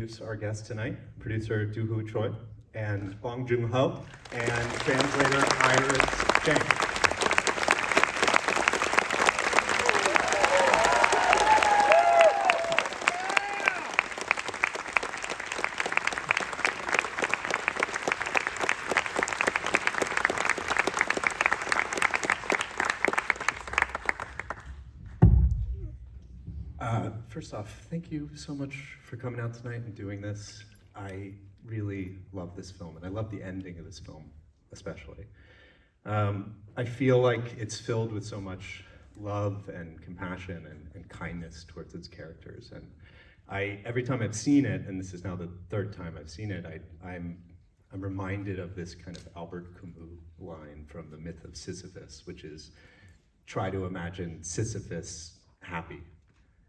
Introduce our guest tonight, producer Doo-Hoo Choi and Bong Joon-ho, and translator Iris Chang. First off, thank you so much for coming out tonight and doing this. I really love this film, and I love the ending of this film, especially. I feel like it's filled with so much love and compassion and kindness towards its characters. And every time I've seen it, and this is now the third time I've seen it, I'm reminded of this kind of Albert Camus line from the myth of Sisyphus, which is, try to imagine Sisyphus happy.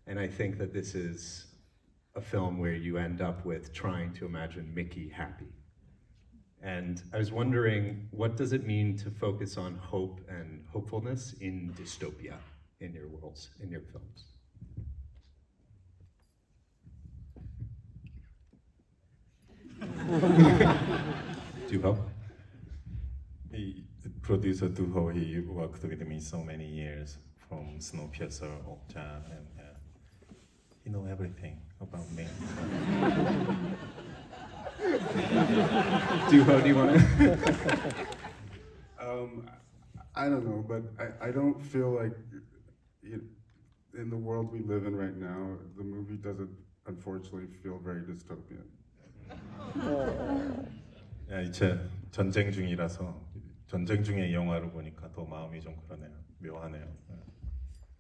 And I think that this is a film where you end up with trying to imagine Mickey happy. And I was wondering, what does it mean to focus on hope and hopefulness in dystopia in your worlds, in your films? Doo-Ho? Producer Doo-Ho, he worked with me so many years, from Snowpiercer, Okja, and he know everything about me. Doo-Ho, do you want to? I don't know, but I don't feel like in the world we live in right now, the movie doesn't unfortunately feel very dystopian. 이제 전쟁 중이라서 전쟁 중의 영화를 보니까 더 마음이 좀 그러네요. 묘하네요.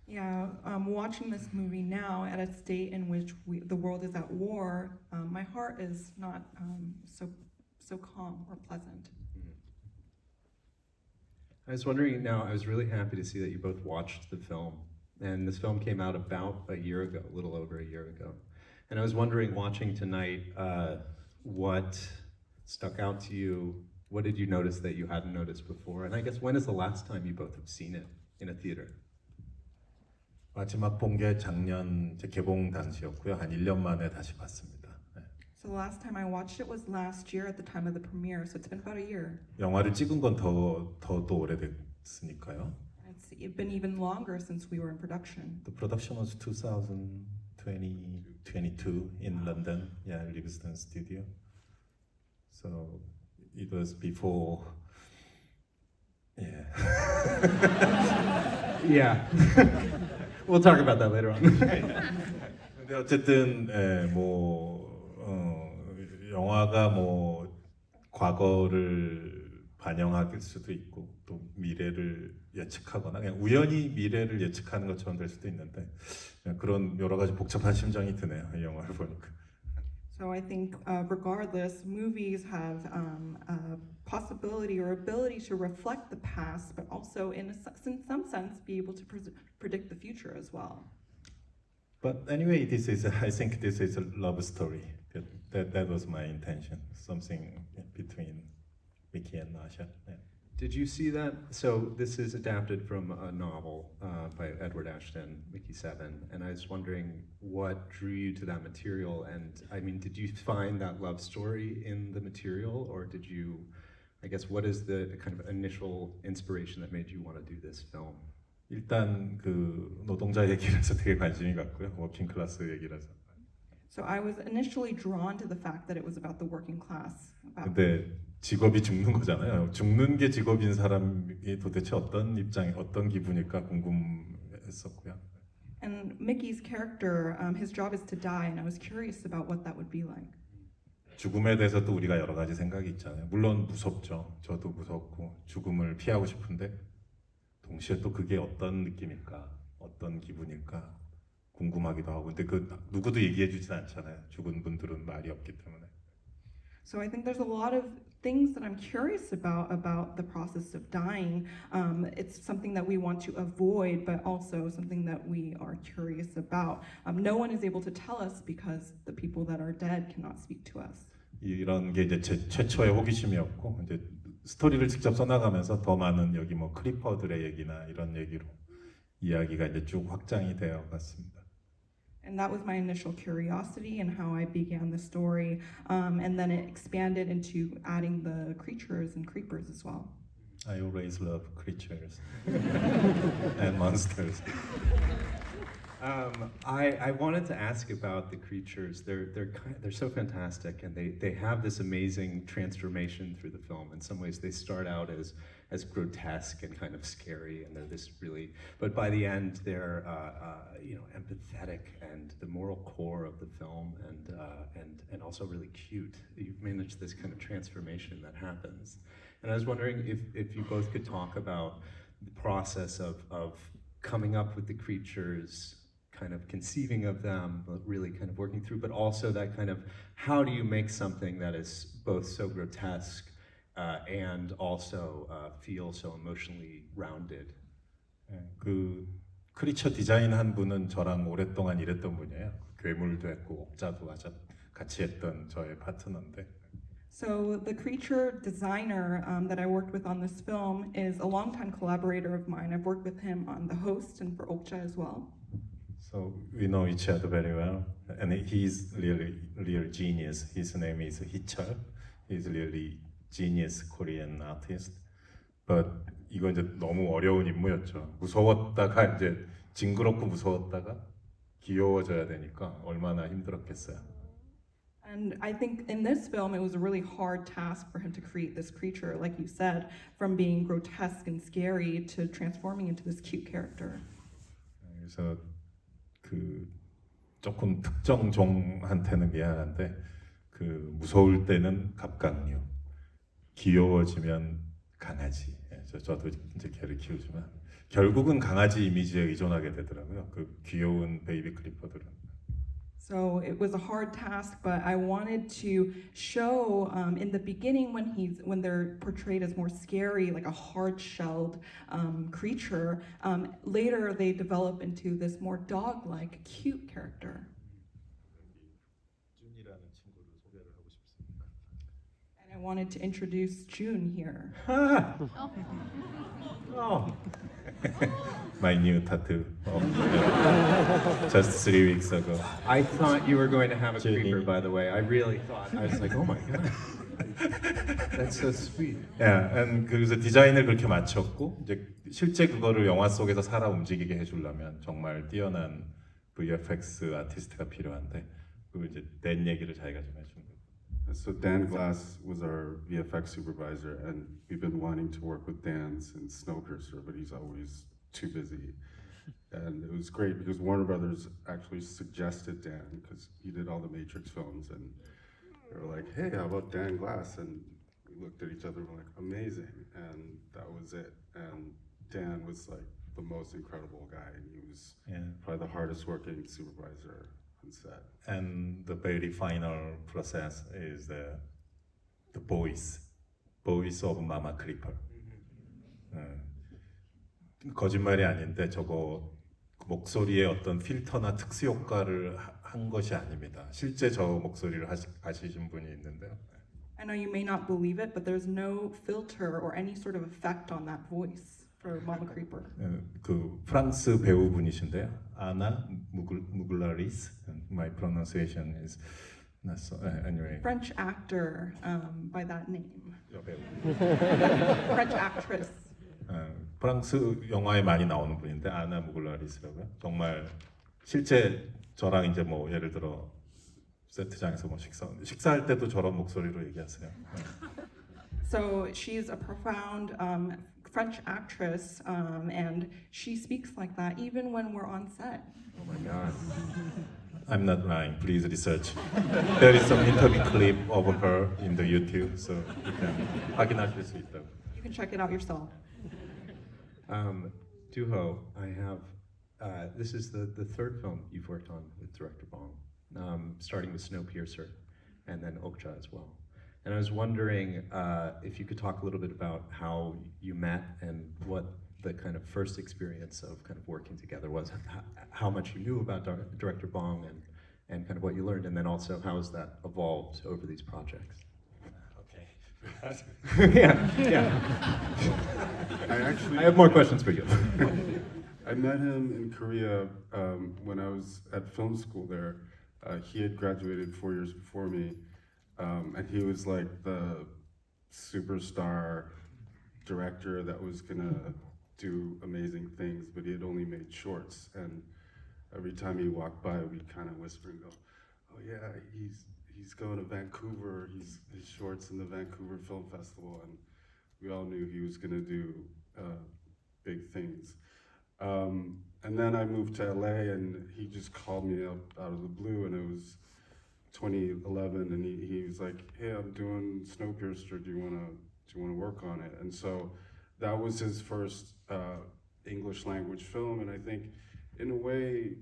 Yeah, watching this movie now at a state in which the world is at war, my heart is not so calm or pleasant. I was wondering now, I was really happy to see that you both watched the film. And this film came out about a year ago, a little over a year ago. And I was wondering, watching tonight, what stuck out to you? What did you notice that you hadn't noticed before? And I guess, when is the last time you both have seen it in a theater? 마지막 본 게 작년 개봉 당시였고요. 한 1년 만에 다시 봤습니다. 네. So the last time I watched it was last year at the time of the premiere, so it's been about a year. 영화를 찍은 건 더 오래됐으니까요. It's been even longer since we were in production. The production was 2022 in London, yeah, Livingston Studio. So it was before, yeah. Yeah. We'll talk about that later on. 근데 어쨌든 영화가 과거를 반영할 수도 있고 또 미래를 예측하거나 그냥 우연히 미래를 예측하는 것처럼 될 수도 있는데 그런 여러 가지 복잡한 심정이 드네요. 이 영화를 보니까. So I think regardless, movies have a possibility or ability to reflect the past, but also in some sense be able to predict the future as well. But anyway, I think this is a love story. That was my intention. Something between Mickey and Nasha. Yeah. Did you see that? So this is adapted from a novel by Edward Ashton, Mickey 7, and I was wondering what drew you to that material, and I mean, did you find that love story in the material, or did you, I guess, what is the kind of initial inspiration that made you want to do this film? 일단 그 노동자 얘기라서 되게 관심이 갔고요. 워킹 클래스 얘기라서. So I was initially drawn to the fact that it was about the working class. 근데 직업이 죽는 거잖아요. 죽는 게 직업인 사람이 도대체 어떤 입장이 어떤 기분일까 궁금했었고요. And Mickey's character, his job is to die, and I was curious about what that would be like. 죽음에 대해서도 우리가 여러 가지 생각이 있잖아요. 물론 무섭죠. 저도 무섭고 죽음을 피하고 싶은데 동시에 또 그게 어떤 느낌일까, 어떤 기분일까 궁금하기도 하고. 근데 그 누구도 얘기해주진 않잖아요. 죽은 분들은 말이 없기 때문에. So I think there's a lot of things that I'm curious about the process of dying. It's something that we want to avoid, but also something that we are curious about. No one is able to tell us because the people that are dead cannot speak to us. 이런 게 이제 제 최초의 호기심이었고 이제 스토리를 직접 써나가면서 더 많은 여기 크리퍼들의 얘기나 이런 얘기로 이야기가 이제 쭉 확장이 되어 갔습니다. And that was my initial curiosity and how I began the story. And then it expanded into adding the creatures and creepers as well. I always love creatures and monsters. I wanted to ask about the creatures. They're so fantastic, and they have this amazing transformation through the film. In some ways, they start out as grotesque and kind of scary, and they're this really. But by the end, they're empathetic and the moral core of the film, and also really cute. You've managed this kind of transformation that happens, and I was wondering if you both could talk about the process of coming up with the creatures, kind of conceiving of them, really kind of working through, but also that kind of, how do you make something that is both so grotesque and also feel so emotionally rounded? 그 크리처 디자인 한 분은 저랑 오랫동안 일했던 분이에요. 괴물도 했고 옥자도 같이 했던 저의 파트너인데. So the creature designer that I worked with on this film is a longtime collaborator of mine. I've worked with him on The Host and for Okja as well. So we know each other very well, and he's really real genius. His name is Hichul. He's really genius Korean artist. But 이건 이제 너무 어려운 임무였죠. 무서웠다가 이제 징그럽고 무서웠다가 귀여워져야 되니까 얼마나 힘들었겠어요. And I think in this film, it was a really hard task for him to create this creature, like you said, from being grotesque and scary to transforming into this cute character. 그래서 그 조금 특정 종한테는 미안한데 그 무서울 때는 갑각류, 귀여워지면 강아지. 저도 이제 개를 키우지만 결국은 강아지 이미지에 의존하게 되더라고요. 그 귀여운 베이비 클리퍼들은. So it was a hard task, but I wanted to show in the beginning when they're portrayed as more scary, like a hard-shelled creature. Later, they develop into this more dog-like, cute character. 준이라는 친구를 소개를 하고 싶습니다. And I wanted to introduce June here. Oh, My new tattoo of just 3 weeks ago. I thought you were going to have a Jenny. creeper, by the way. I really thought. I was like, oh my god, that's so sweet. and 그래서 디자인을 그렇게 맞췄고 이제 실제 그거를 영화 속에서 살아 움직이게 해주려면 정말 뛰어난 VFX 아티스트가 필요한데 그 이제 댄 얘기를 자기가 좀 해준 거예요. So Dan Glass was our VFX supervisor, and we've been wanting to work with Dan since Snowpiercer, but he's always too busy. And it was great because Warner Brothers actually suggested Dan because he did all the Matrix films, and they were like, "Hey, how about Dan Glass?" And we looked at each other and were like, "Amazing!" And that was it. And Dan was like the most incredible guy, and he was Yeah. probably the hardest working supervisor on set. And the very final process is the voice of Mama Creeper. 거짓말이 아닌데 저거 목소리에 어떤 필터나 특수 효과를 한 것이 아닙니다. 실제 저 목소리를 하시신 분이 있는데요. I know you may not believe it, but there's no filter or any sort of effect on that voice for Mama Creeper. 그 프랑스 배우분이신데요. 아나 무글라리스. My pronunciation is not so. Anyway. French actor by that name. 여배우. French actress. 프랑스 영화에 많이 나오는 분인데 아나 무글라리스라고요. 정말 실제 저랑 이제 뭐 예를 들어 세트장에서 뭐 식사할 때도 저런 목소리로 얘기하세요. So she's a profound French actress, and she speaks like that even when we're on set. Oh my god. I'm not lying. Please research. There is some interview clip of her in the YouTube, so you can 확인하실 수 있다고. You can check it out yourself. Duho, I have. This is the third film you've worked on with director Bong, starting with Snowpiercer, and then Okja as well. And I was wondering if you could talk a little bit about how you met and what the kind of first experience of kind of working together was, how much you knew about director Bong, and kind of what you learned, and then also how has that evolved over these projects. Okay. yeah. I actually I have more questions for you. I met him in Korea when I was at film school there. He had graduated 4 years before me, and he was like the superstar director that was gonna do amazing things, but he had only made shorts. And every time he walked by, we'd kind of whisper and go, "Oh yeah, he's going to Vancouver. His shorts in the Vancouver Film Festival," and we all knew he was gonna do big things. And then I moved to LA, and he just called me up out of the blue, and it was 2011, and he was like, "Hey, I'm doing Snowpiercer. Do you wanna work on it?" And so that was his first English language film, and I think in a way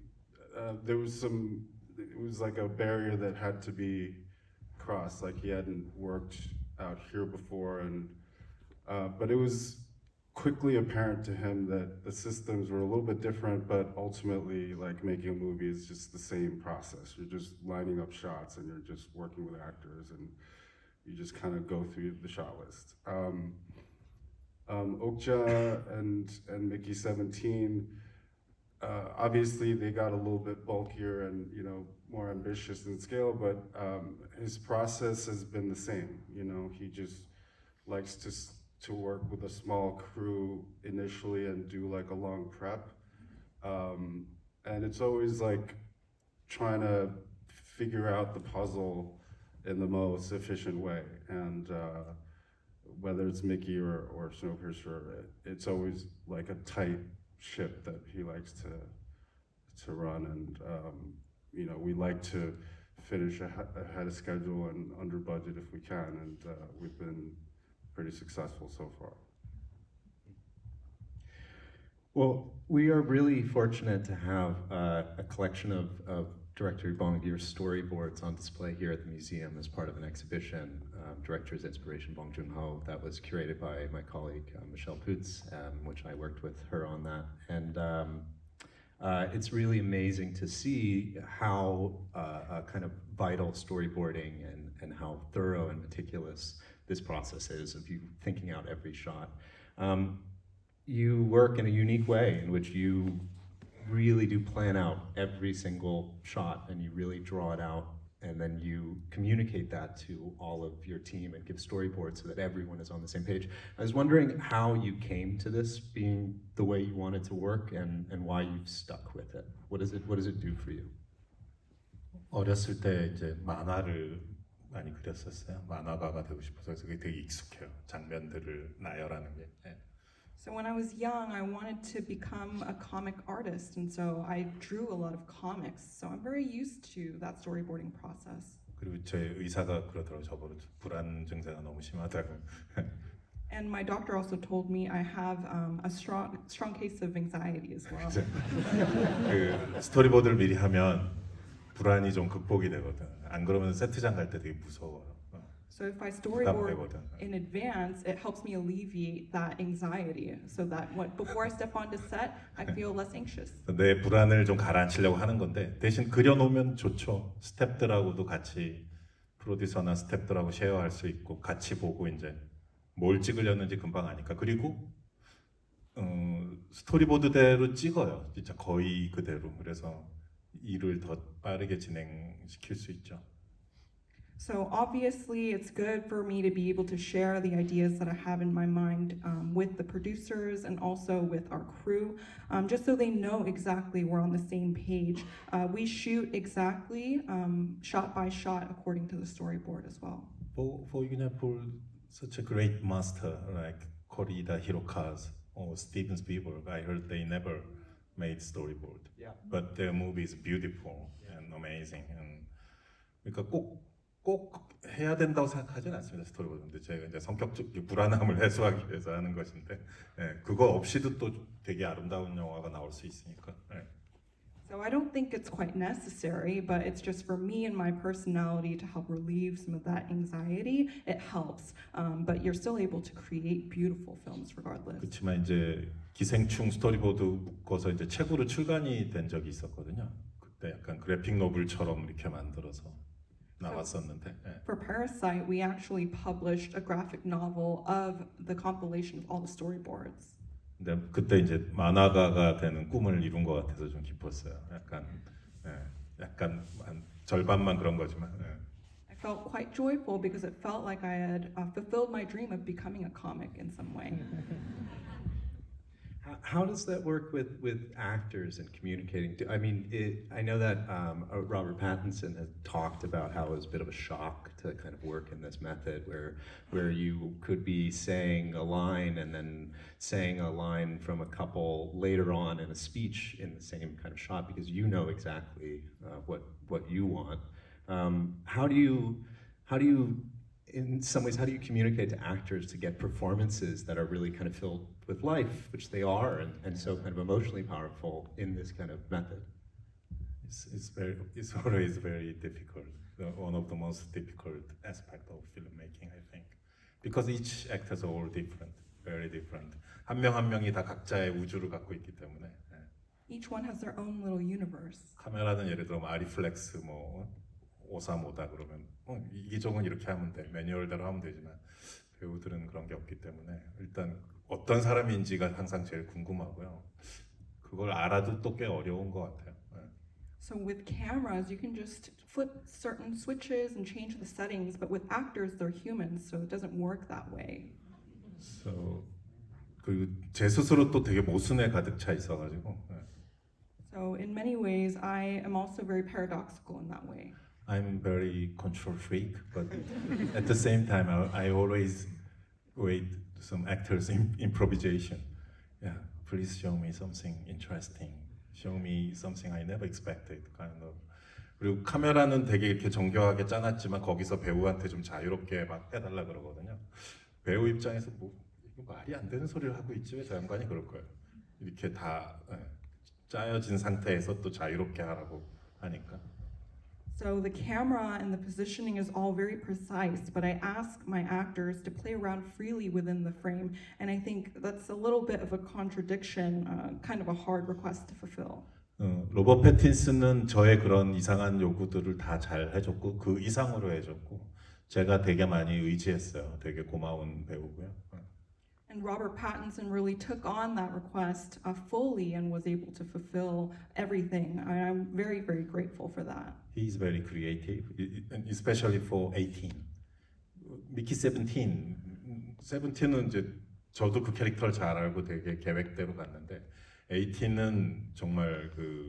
there was it was like a barrier that had to be crossed. Like he hadn't worked out here before, and but it was quickly apparent to him that the systems were a little bit different, but ultimately, like making a movie is just the same process. You're just lining up shots, and you're just working with actors, and you just kind of go through the shot list. Okja and Mickey 17, obviously they got a little bit bulkier and more ambitious in scale, but his process has been the same. He just likes to work with a small crew initially and do like a long prep. And it's always like trying to figure out the puzzle in the most efficient way. And whether it's Mickey or Snowpiercer, it's always like a tight ship that he likes to run. And we like to finish ahead of schedule and under budget if we can. And we've been pretty successful so far. Well, we are really fortunate to have a collection of director Bong Joon-ho's storyboards on display here at the museum as part of an exhibition, Director's Inspiration Bong Joon-ho, that was curated by my colleague Michelle Poots, which I worked with her on that. And it's really amazing to see how kind of vital storyboarding and how thorough and meticulous this process is of you thinking out every shot. You work in a unique way in which you really do plan out every single shot, and you really draw it out, and then you communicate that to all of your team and give storyboards so that everyone is on the same page. I was wondering how you came to this being the way you wanted to work, and why you've stuck with it. What does it do for you? 어렸을 때 이제 만화를 많이 그렸었어요. 만화가가 되고 싶어서 그게 되게 익숙해요. 장면들을 나열하는 게. 예. So when I was young, I wanted to become a comic artist, and so I drew a lot of comics. So I'm very used to that storyboarding process. 그리고 제 의사가 그러더라고요. 저보고 불안 증세가 너무 심하다고. And my doctor also told me I have a strong case of anxiety as well. 그 스토리보드를 미리 하면 불안이 좀 극복이 되거든. 안 그러면 세트장 갈 때 되게 무서워요. So if I storyboard 부담되거든. in advance, it helps me alleviate that anxiety, so that before I step onto set, I feel less anxious. 내 불안을 좀 가라앉히려고 하는 건데 대신 그려놓으면 좋죠. 스태프들하고도 같이 프로듀서나 스태프들하고 쉐어할 수 있고 같이 보고 이제 뭘 찍으려는지 금방 아니까. 그리고 스토리보드대로 찍어요. 진짜 거의 그대로. 그래서 일을 더 빠르게 진행시킬 수 있죠. So obviously, it's good for me to be able to share the ideas that I have in my mind with the producers and also with our crew, just so they know exactly we're on the same page. We shoot exactly shot by shot according to the storyboard as well. For example, such a great master like Korida Hirokazu or Steven Spielberg, I heard they never made storyboard. Yeah. But their movie is beautiful and amazing. And 그러니까 꼭 해야 된다고 생각하진 않습니다. 스토리보드. 근데 제가 이제 성격적 불안함을 해소하기 위해서 하는 것인데, 그거 없이도 또 되게 아름다운 영화가 나올 수 있으니까. So I don't think it's quite necessary, but it's just for me and my personality to help relieve some of that anxiety. It helps, but you're still able to create beautiful films regardless. 그렇지만 이제 기생충 스토리보드 묶어서 이제 책으로 출간이 된 적이 있었거든요. 그때 약간 그래픽 노블처럼 이렇게 만들어서 나왔었는데. For Parasite, we actually published a graphic novel of the compilation of all the storyboards. 근데 그때 이제 만화가가 되는 꿈을 이룬 것 같아서 좀 기뻤어요. 약간 약간 한 절반만 그런 거지만. I felt quite joyful because it felt like I had fulfilled my dream of becoming a comic in some way. How does that work with actors and communicating? I mean, I know that Robert Pattinson has talked about how it was a bit of a shock to kind of work in this method where you could be saying a line and then saying a line from a couple later on in a speech in the same kind of shot because you know exactly what you want. How do you in some ways, how do you communicate to actors to get performances that are really kind of filled with life, which they are, and so kind of emotionally powerful in this kind of method? It's always very difficult. One of the most difficult aspect of filmmaking, I think, because each actors are all different, very different. 한 명 한 명이 다 각자의 우주를 갖고 있기 때문에. Each one has their own little universe. 카메라는 예를 들어 아리플렉스 뭐 535다 그러면 이기종은 이렇게 하면 돼 매뉴얼대로 하면 되지만 배우들은 그런 게 없기 때문에 일단 어떤 사람인지가 항상 제일 궁금하고요. 그걸 알아도 또 꽤 어려운 것 같아요. So with cameras, you can just flip certain switches and change the settings, but with actors, they're humans, so it doesn't work that way. So 그리고 제 스스로 또 되게 모순에 가득 차 있어가지고. So in many ways, I am also very paradoxical in that way. I'm very control freak, but at the same time, I always wait some actors' improvisation. Yeah, please show me something interesting. Show me something I never expected, kind of. 그리고 카메라는 되게 이렇게 정교하게 짜놨지만 거기서 배우한테 좀 자유롭게 막 해달라 그러거든요. 배우 입장에서 뭐 이거 말이 안 되는 소리를 하고 있지 왜 저 양반이 그럴 거예요. 이렇게 다 짜여진 상태에서 또 자유롭게 하라고 하니까. So the camera and the positioning is all very precise, but I ask my actors to play around freely within the frame, and I think that's a little bit of a contradiction, kind of a hard request to fulfill. 로버트 패틴슨은 저의 그런 이상한 요구들을 다 잘 해줬고 그 이상으로 해줬고 제가 되게 많이 의지했어요. 되게 고마운 배우고요. And Robert Pattinson really took on that request fully and was able to fulfill everything. I'm very, very grateful for that. He's very creative, especially for 18. 미키 17은 이제 저도 그 캐릭터를 잘 알고 되게 계획대로 갔는데 18은 정말 그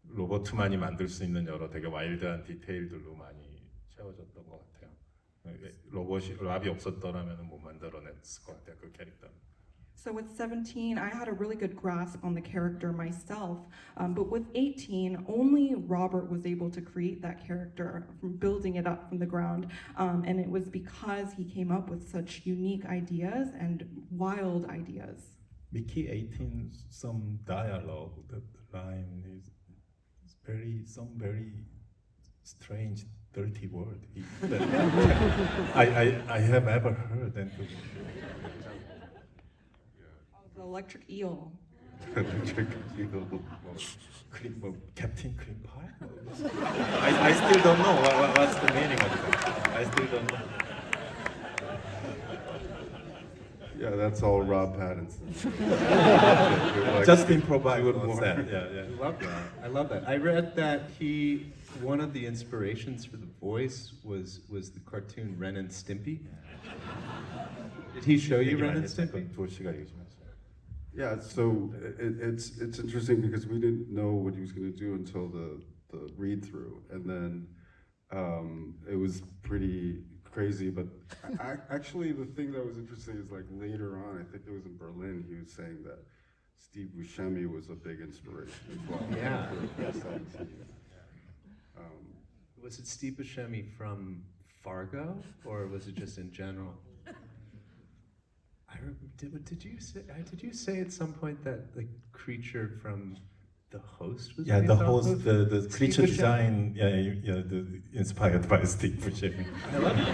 로버트만이 만들 수 있는 여러 되게 와일드한 디테일들로 많이 채워졌던 것 같아요. 랍이 없었더라면 못 만들어냈을 것 같아요, 그 캐릭터는. So with 17, I had a really good grasp on the character myself, but with 18, only Robert was able to create that character, from building it up from the ground, and it was because he came up with such unique ideas and wild ideas. 미키 18, some dialogue, the line is very strange, dirty word. I have ever heard. And The electric eel. Captain Cream Pie? I still don't know what's the meaning of it. I still don't know. Yeah, that's all Rob Pattinson. Just improvise. do it on more. set. Yeah. I love that. I love that. I read that one of the inspirations for the voice was the cartoon Ren and Stimpy. Did he show you Ren and Stimpy? 조씨가 얘기하셨어요. Yeah, so it's interesting because we didn't know what he was going to do until the read through, and then it was pretty crazy. But actually, the thing that was interesting is like later on, I think it was in Berlin, he was saying that Steve Buscemi was a big inspiration as well. Yeah. For 17. Was it Steve Buscemi from Fargo, or was it just in general? Did you say at some point that the creature from The Host was? Yeah, based the off host, of the Steve creature Buscemi? design, inspired by Steve Buscemi. I love it.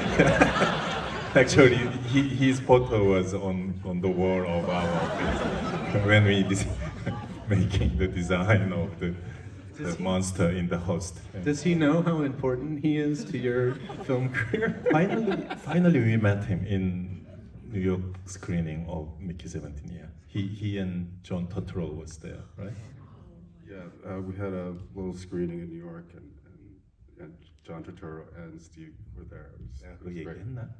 Actually, his photo was on the wall of our office when we making the design of the monster in The Host. Does he know how important he is to your film career? Finally, we met him in New York screening of Mickey 17. Yeah, he and John Turturro was there, right? Yeah, we had a little screening in New York, and John Turturro and Steve were there. 내가 It 그 was great. 얘기했나?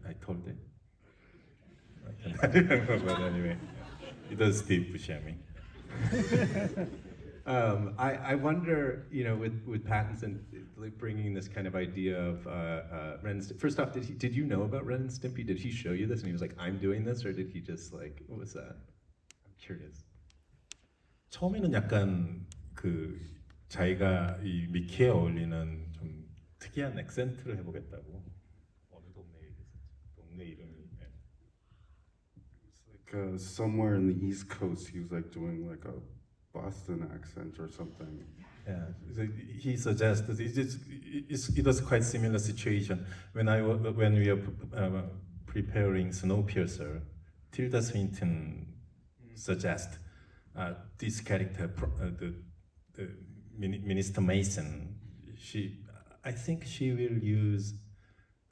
I told it. But anyway, it does Steve Buscemi. I wonder, you know, with Pattinson like bringing this kind of idea of Ren and first off, did you know about Ren and Stimpy? Did he show you this and he was like, I'm doing this, or did he just like, what was that? I'm curious. 처음에는 약간 그 자기가 이 미키에 어울리는 좀 특이한 액센트를 해보겠다고. 어느 동네 얘기했었지? 동네 이름이. 예. It's like somewhere in the East Coast, he was like doing like a Boston accent or something. Yeah, so he suggested it was quite similar situation when when we were preparing Snowpiercer. Tilda Swinton suggest this character, the Minister Mason. I think she will use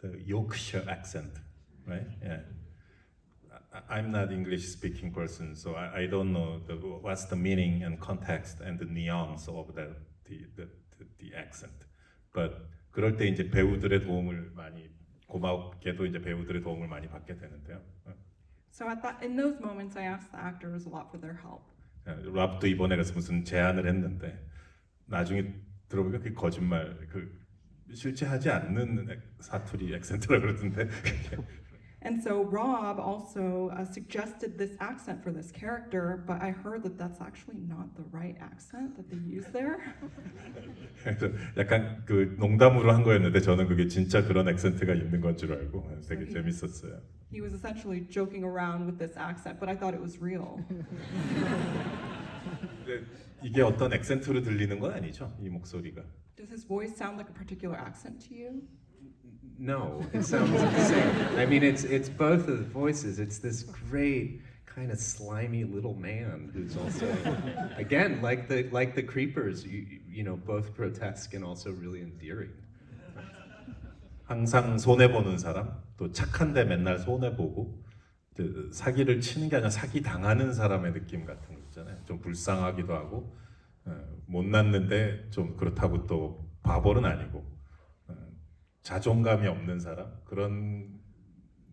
the Yorkshire accent, right? Yeah. I'm not English speaking person, so I don't know what's the meaning and context and the nuance of the accent. But 그럴 때 이제 배우들의 도움을 많이 고맙게도 이제 배우들의 도움을 많이 받게 되는데요. So in those moments, I asked the actors a lot for their help. 랍도 이번에 그래서 무슨 제안을 했는데 나중에 들어보니까 그게 거짓말, 그 실제 하지 않는 사투리 액센트라 그러던데. And so Rob also suggested this accent for this character, but I heard that that's actually not the right accent that they use there. 그래서 약간 그 농담으로 한 거였는데 저는 그게 진짜 그런 액센트가 있는 건 줄 알고 되게 재밌었어요. He was essentially joking around with this accent, but I thought it was real. 근데 이게 어떤 액센트로 들리는 건 아니죠, 이 목소리가. Does his voice sound like a particular accent to you? No, it sounds the same. I mean, it's both of the voices. It's this great kind of slimy little man who's also, again, like the creepers. You know, both grotesque and also really endearing. 항상 손해 보는 사람, 또 착한데 맨날 손해 보고 사기를 치는 게 아니라 사기 당하는 사람의 느낌 같은 거 있잖아요. 좀 불쌍하기도 하고 못났는데 좀 그렇다고 또 바보는 아니고. 자존감이 없는 사람 그런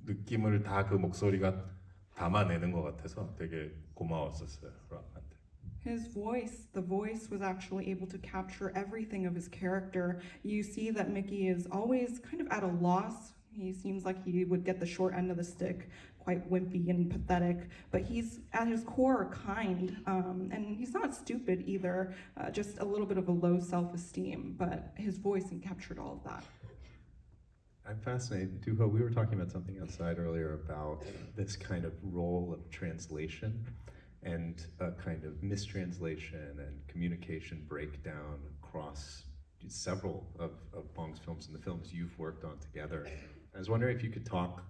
느낌을 다 그 목소리가 담아내는 것 같아서 되게 고마웠었어요, 락한테. His voice, the voice was actually able to capture everything of his character. You see that Mickey is always kind of at a loss. He seems like he would get the short end of the stick, quite wimpy and pathetic, but he's at his core kind, and he's not stupid either, just a little bit of a low self-esteem, but his voice captured all of that. I'm fascinated. Duho, we were talking about something outside earlier about this kind of role of translation and a kind of mistranslation and communication breakdown across several of Bong's films and the films you've worked on together. I was wondering if you could talk,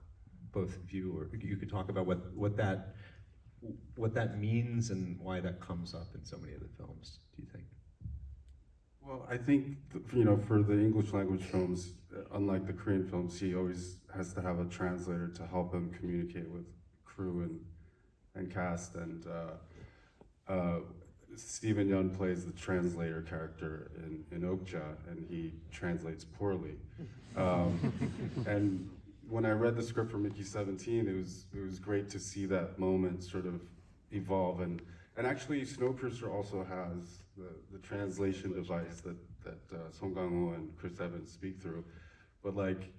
both of you, or you could talk about what that means and why that comes up in so many of the films, do you think? Well, I think, you know, for the English language films, unlike the Korean films, he always has to have a translator to help him communicate with crew and cast. And Stephen Yeun plays the translator character in Okja, and he translates poorly. And when I read the script for Mickey 17, it was great to see that moment sort of evolve. And actually, Snowpiercer also has the translation device that Song Kang-ho and Chris Evans speak through, but like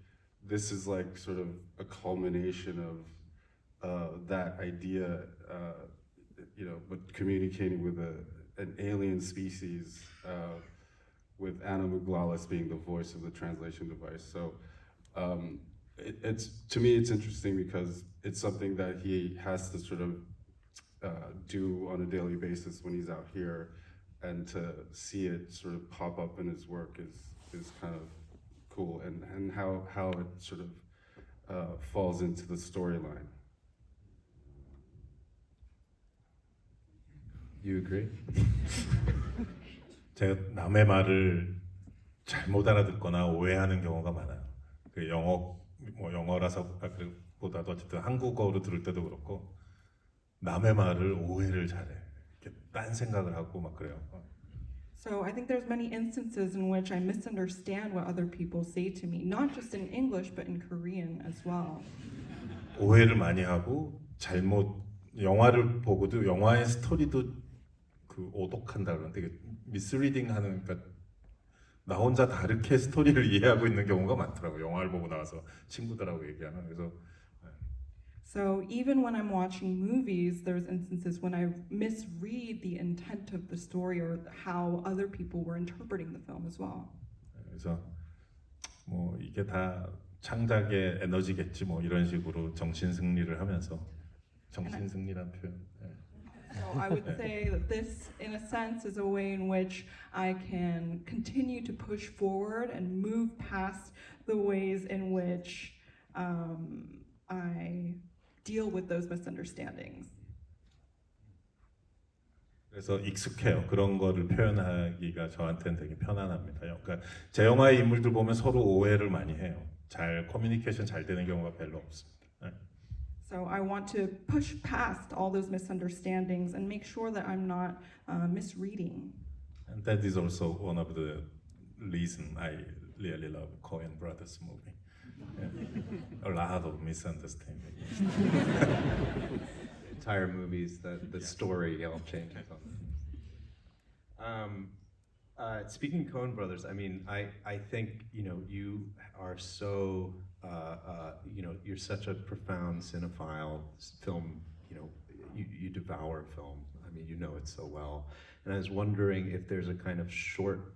this is like sort of a culmination of that idea, you know, but communicating with an alien species, with Anna Muglalis being the voice of the translation device. So it's to me it's interesting because it's something that he has to sort of do on a daily basis when he's out here, and to see it sort of pop up in his work is kind of cool, and how it sort of falls into the storyline. You agree? 제가 남의 말을 잘못 알아듣거나 오해하는 경우가 많아요. 그 영어라서 보다도 어쨌든 한국어로 들을 때도 그렇고 남의 말을 오해를 잘해. 이렇게 딴 생각을 하고 막 그래요. So I think there's many instances in which I misunderstand what other people say to me, not just in English but in Korean as well. 오해를 많이 하고 잘못 영화를 보고도 영화의 스토리도 그 오독한다 그러는데 이게 미스리딩하는 그러니까 나 혼자 다르게 스토리를 이해하고 있는 경우가 많더라고. 영화를 보고 나와서 친구들하고 얘기하는. 그래서 So even when I'm watching movies, there's instances when I misread the intent of the story or how other people were interpreting the film as well. 그래서 뭐 이게 다 창작의 에너지겠지 뭐 이런 식으로 정신 승리를 하면서 정신 승리란 표현. 예. So I would say that this, in a sense, is a way in which I can continue to push forward and move past the ways in which I deal with those misunderstandings. 그래서 익숙해요. 그런 거를 표현하기가 저한테는 되게 편안합니다. 그러니까 제 영화의 인물들 보면 서로 오해를 많이 해요. 잘 커뮤니케이션 잘 되는 경우가 별로 없습니다. 네. So I want to push past all those misunderstandings and make sure that I'm not misreading. And that is also one of the reason I really love Coen Brothers movie. Yeah. A lot of misunderstanding. Entire movies, the story all changes on them. Speaking of Coen Brothers, I mean, I think you are so you're such a profound cinephile. Film, you devour film. I mean, you know it so well. And I was wondering if there's a kind of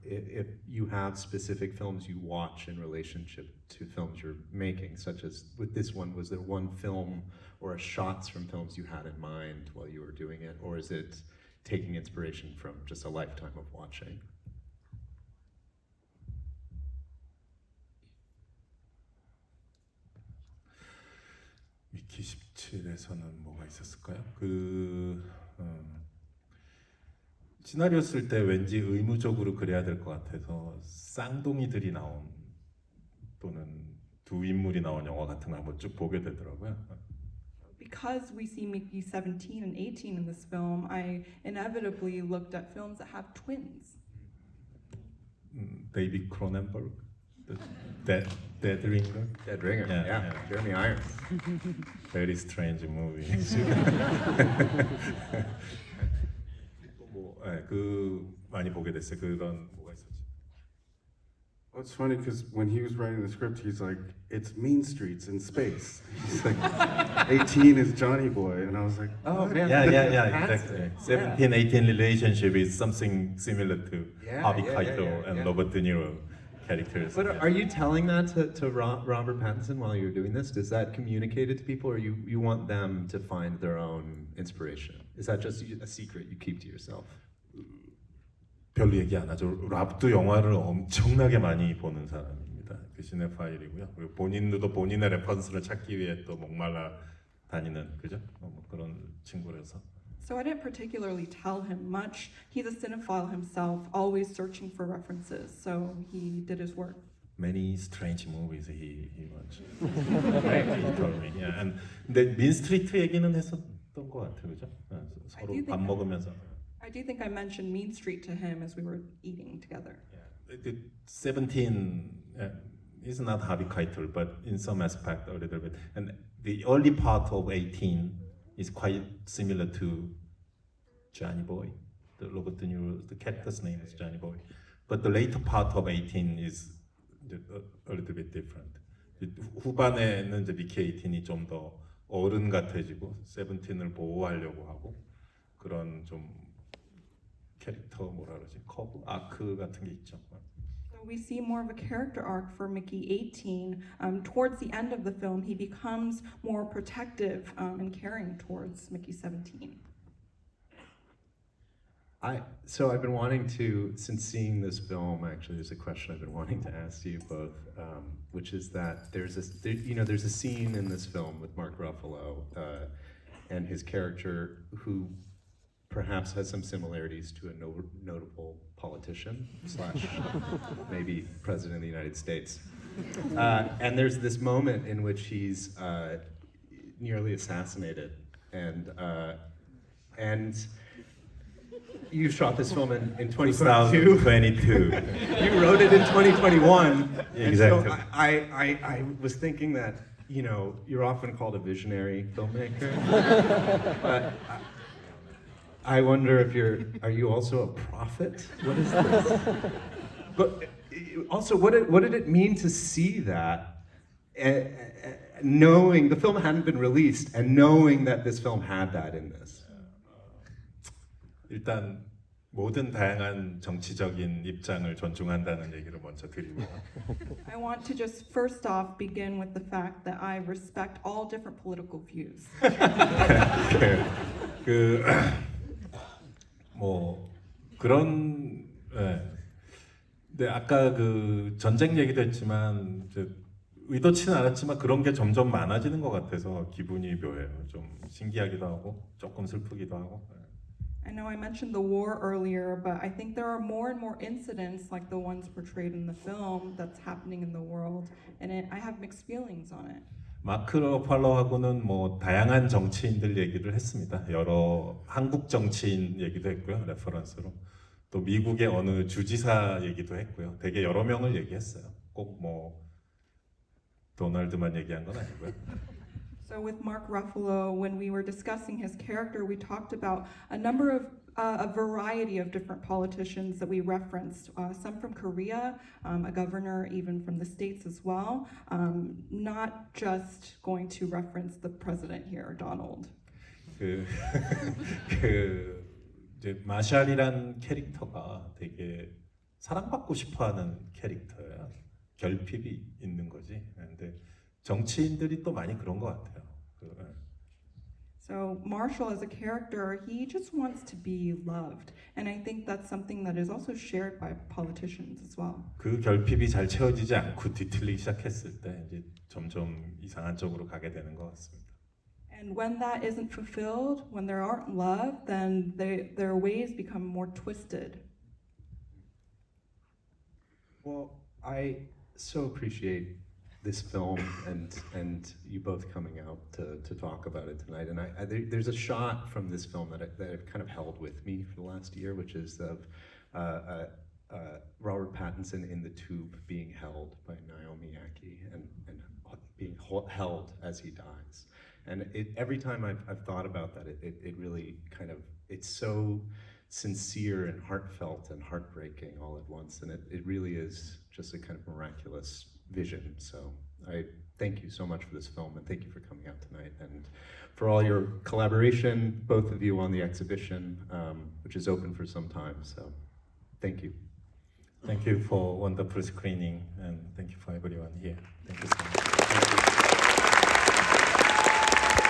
if you have specific films you watch in relationship to films you're making, such as with this one, was there one film or shots from films you had in mind while you were doing it, or is it taking inspiration from just a lifetime of watching? 미키 17에서는 뭐가 있었을까요? 시나리오 쓸 때 왠지 의무적으로 그래야 될 것 같아서 쌍둥이들이 나온 또는 두 인물이 나온 영화 같은 걸 한번 쭉 보게 되더라고요. Because we see Mickey 17 and 18 in this film, I inevitably looked at films that have twins. 데이비 크로넨버그, Dead Ringer. Dead Ringer, Yeah, yeah. yeah. Jeremy Irons. Very strange movie. 많이 보게 됐어요. 그런 뭐가 있었지? Well, it's funny because when he was writing the script, he's like, "It's Mean Streets in space." He's like, "18 is Johnny Boy," and I was like, Oh man, Yeah, that's exactly. it. 17-18 relationship is something similar to Yeah, Harvey yeah, Keitel yeah, and yeah. Robert De Niro characters. But are you telling that to Robert Pattinson while you're doing this? Does that communicate it to people, or you want them to find their own inspiration? Is that just a secret you keep to yourself? 별로 얘기 안 하죠. 랍도 영화를 엄청나게 많이 보는 사람입니다. 그 시네파일이고요. 그리고 본인도 본인의 레퍼런스를 찾기 위해 또 목말라 다니는 그죠? 뭐 그런 친구라서. So I didn't particularly tell him much. He's a cinephile himself, always searching for references. So he did his work. Many strange movies he watched. He told me. Yeah. And 근데 민스트리트 얘기는 했었던 것 같아요, 그죠? 서로 think 밥 먹으면서. I do think I mentioned Mean Street to him as we were eating together. Yeah. The 17 is not Harvey Keitel, but in some aspect a little bit. And the early part of 18 is quite similar to Johnny Boy. The Robert De Niro, the character's name is Johnny Boy. But the later part of 18 is a little bit different. 후반에는 이제 미키 18이 좀 더 어른 같아지고 17을 보호하려고 하고 그런 좀 캐릭터 뭐라 그러지? 커브 아크 같은 게 있죠. So we see more of a character arc for Mickey 18. Towards the end of the film, he becomes more protective and caring towards Mickey 17. So I've been wanting to, since seeing this film, actually, there's a question I've been wanting to ask you both, which is that there's a scene in this film with Mark Ruffalo and his character who perhaps has some similarities to a notable politician / maybe president of the United States. And there's this moment in which he's nearly assassinated, and you shot this film in 2022. 2022. You wrote it in 2021. And so Exactly. I was thinking that, you know, you're often called a visionary filmmaker, but I wonder if are you also a prophet? What is this? But also, what did it mean to see that, knowing the film hadn't been released and knowing that this film had that in this? 일단 모든 다양한 정치적인 입장을 존중한다는 얘기를 먼저 드리고요. I want to just first off begin with the fact that I respect all different political views. 뭐 그런 근데 아까 그 전쟁 얘기도 했지만 이제 의도치는 않았지만 그런 게 점점 많아지는 것 같아서 기분이 묘해요. 좀 신기하기도 하고 조금 슬프기도 하고. I know I mentioned the war earlier, but I think there are more and more incidents like the ones portrayed in the film that's happening in the world, and I have mixed feelings on it. 마크 러팔러하고는 뭐 다양한 정치인들 얘기를 했습니다. 여러 한국 정치인 얘기도 했고요, 레퍼런스로. 또 미국의 어느 주지사 얘기도 했고요. 되게 여러 명을 얘기했어요. 꼭 뭐 도널드만 얘기한 건 아니고요. So with Mark Ruffalo, when we were discussing his character, we talked about a number of a variety of different politicians that we referenced, some from Korea, a governor even from the States as well, not just going to reference the president here, Donald. 그 이제 마샬이란 캐릭터가 되게 사랑받고 싶어하는 캐릭터야. 결핍이 있는 거지. 근데 정치인들이 또 많이 그런 것 같아요. So Marshall as a character, he just wants to be loved. And I think that's something that is also shared by politicians as well. 그 결핍이 잘 채워지지 않고 뒤틀리기 시작했을 때 이제 점점 이상한 쪽으로 가게 되는 것 같습니다. And when that isn't fulfilled, when there aren't love, then their ways become more twisted. Well, I so appreciate this film and you both coming out to talk about it tonight. And there's a shot from this film that I've kind of held with me for the last year, which is of Robert Pattinson in the tube being held by Naomi Ackie and being held as he dies. And every time I've thought about that, it really kind of, it's so sincere and heartfelt and heartbreaking all at once. And it really is just a kind of miraculous vision. So I thank you so much for this film, and thank you for coming out tonight, and for all your collaboration, both of you, on the exhibition, which is open for some time. So thank you. Thank you for wonderful screening and thank you for everyone here. Thank you.